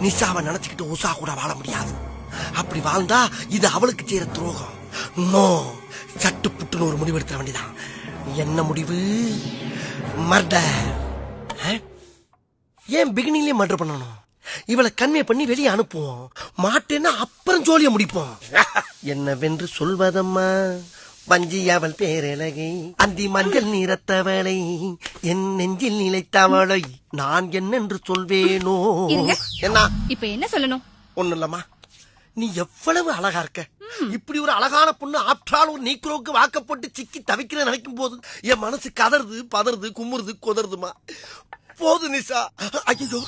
நிஷாவை நினைச்சுக்கிட்டு உஷா கூட வாழ முடியாது. அப்படி வாழ்ந்தா இது அவளுக்கு செய்யற துரோகம். நோ, சட்டு புட்டுன்னு ஒரு முடிவு எடுத்துட வேண்டியதான். என்ன முடிவு? மர்டர். ஏன் பிகினிங்லயே மர்டர் பண்ணணும்? இவளை கன்வே பண்ணி வெளியே அனுப்புவோம். மாட்டேன்னா அப்புறம் ஜோலிய முடிப்போம். என்னவென்று சொல்வதம்மா வஞ்சி அவள் பேரழகை, அந்தி மஞ்சள் நிறத்தவளை, என் நெஞ்சில் நிலைத்தவளை நான் என்னென்று சொல்வேனோ. என்ன இப்ப என்ன சொல்லணும்? ஒண்ணு இல்லம்மா, நீ எவ்வளவு அழகா இருக்க. இப்படி ஒரு அழகான பொண்ணு ஆப்டால் ஒரு நீக்ரோக்கு வாக்கப்பட்டு சிக்கி தவிக்கிற நினைக்கும் போது என் மனசு கதறுது, பதறுது, குமுறுது, கொதறுதுமா. போதும் நிஷா, ஐயோ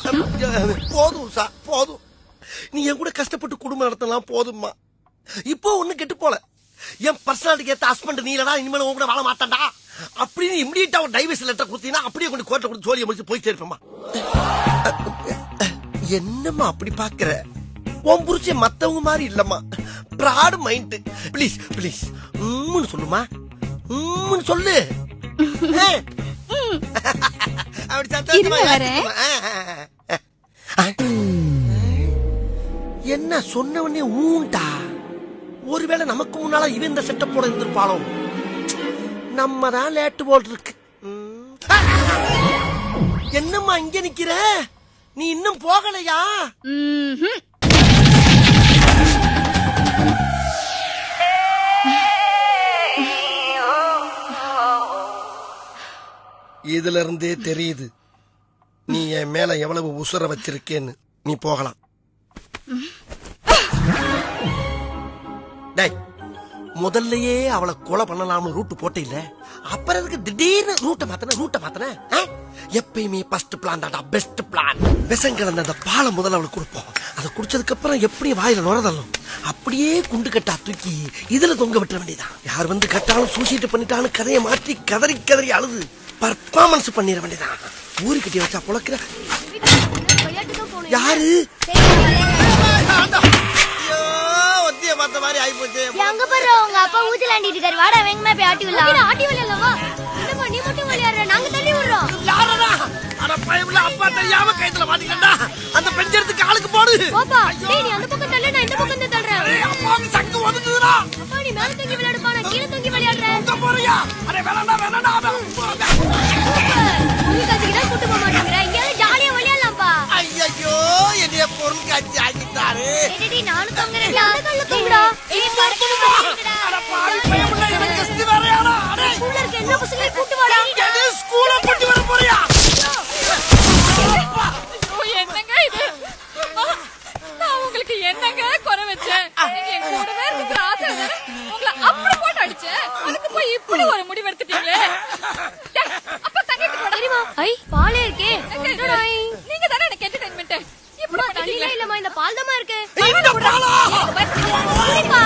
போதும் உஷா, போதும். நீ என் கூட கஷ்டப்பட்டு குடும்பம் நடத்தலாம், போதும்மா. இப்போ ஒண்ணு கெட்டு போல. என் பர்சனாலிட்டிக்கு ஏத்த ஹஸ்பண்ட் நீ இல்லடா, இனிமேல் உன் கூட வாழ மாட்டான்டா அப்படின்னு இமிடியேட்டா ஒரு டைவர்ஸ் லெட்டர் கொடுத்தீங்கன்னா அப்படியே கொண்டு கோர்ட்ல கொண்டு ஜோலியை முடிச்சு போயிட்டே இருப்பேம்மா. என்னம்மா அப்படி பாக்குற? உன் புருஷன் மத்தவங்க மாதிரி இல்லம்மா, பிராட் மைண்ட். ப்ளீஸ் ப்ளீஸ் சொல்லுமா, சொல்லு. என்ன சொன்ன உடனே ஊண்டா? ஒருவேளை நமக்கு முன்னால இவன் இந்த செட்டப் போட இருந்திருப்பாளோ? நம்ம தான் லேட்டு போல் இருக்கு. என்னம்மா இங்க நிக்கிற? நீ இன்னும் போகலையா? இதுல இருந்தே தெரியுது நீ என் மேல எவ்வளவு உசுர வச்சிருக்கேன்னு. நீ போகலாம். டேய், முதல்லயே அவளை கொலை பண்ணலாம்னு ரூட் போட்ட இல்ல, அப்புறம் அதுக்கு திடீர்னு ரூட்டை மாத்தன. எப்பயுமே ஃபர்ஸ்ட் பிளான் தான்டா பெஸ்ட் பிளான். விஷம் கலந்த அந்த பாலை முதல்ல அவளுக்கு கொடுப்போம். அதை குடிச்சதுக்கு அப்புறம் எப்படி வாயில நுரதல்லும் அப்படியே குண்டு கட்டா தூக்கி இதுல தொங்க விட்டுற வேண்டியதான். யார் வந்து கட்டாலும் சூசைட் பண்ணிட்டாலும் கதையை மாற்றி கதறி கதறி அழுது பர்ஃபார்மன்ஸ் பண்ணிட வேண்டியதான். ஊரு கட்டி வச்சா பொழக்கிற யாரு? ஒத்திய பார்த்த மாதிரி ஆயிப்போச்சு. எங்க போற உங்க அப்பா ஊஞ்சலாண்டிட்டு இருக்காரு. வாடா வேங்கமா போய் ஆட்டி விடலாம். ஆட்டி விடலவா? என்னமா நீ மட்டும் விளையாடுற, நாங்க தள்ளி விடுறோம். யாரடா? அட பயவுல அப்பா தெரியாம கைத்துல மாட்டிக்கடா. அந்த பெஞ்ச் எடுத்து காலுக்கு போடு. போப்பா, டேய் நீ அந்த பக்கம் தள்ளு, நான் இந்த பக்கம் தள்ளுறேன். ஏய் அப்பா நீ சங்கு ஒதுக்குதுடா. அப்பா நீ மேல தூக்கி விளையாடுப்பா, நான் கீழ தூக்கி விளையாடுறேன். உங்க போறியா? அட வேணாடா. நீ கத்திக்கிட்டா கூட்டி போக மாட்டேங்கற. இங்க ஜாலியா விளையாடலாம்ப்பா. ஐயோ என்னைய பொருள் காட்சி ஆக்கிட்டாரு. டேய் நானும் தொங்கறேன். அந்த கல்ல தூங்குடா. ஏய் பறக்கணுமா? அட பாவி பயவுல எனக்கு கஷ்டி வரையாடா. அட ஸ்கூல்ல இருக்க எல்லா பசங்களையும் கூட்டி வாடா. நீ ஸ்கூல்ல கூட்டி வர போறியா? என்னங்க இது? நான் உங்களுக்கு என்னங்க குறை வச்சேன்? என் கூடவே இருக்கிற ஆசை உங்களை அப்படி போட்டு அடிச்சேன். அதுக்கு போய் இப்படி ஒரு முடிவு எடுத்துட்டீங்களே. அப்ப தண்ணிக்கு போட தெரியுமா? ஐ பாலே இருக்கே. நீங்க தானே எனக்கு என்டர்டெயின்மென்ட். இப்படி தண்ணில இல்லமா, இந்த பால் தான் இருக்கு. இந்த பாலா? குடிப்பா.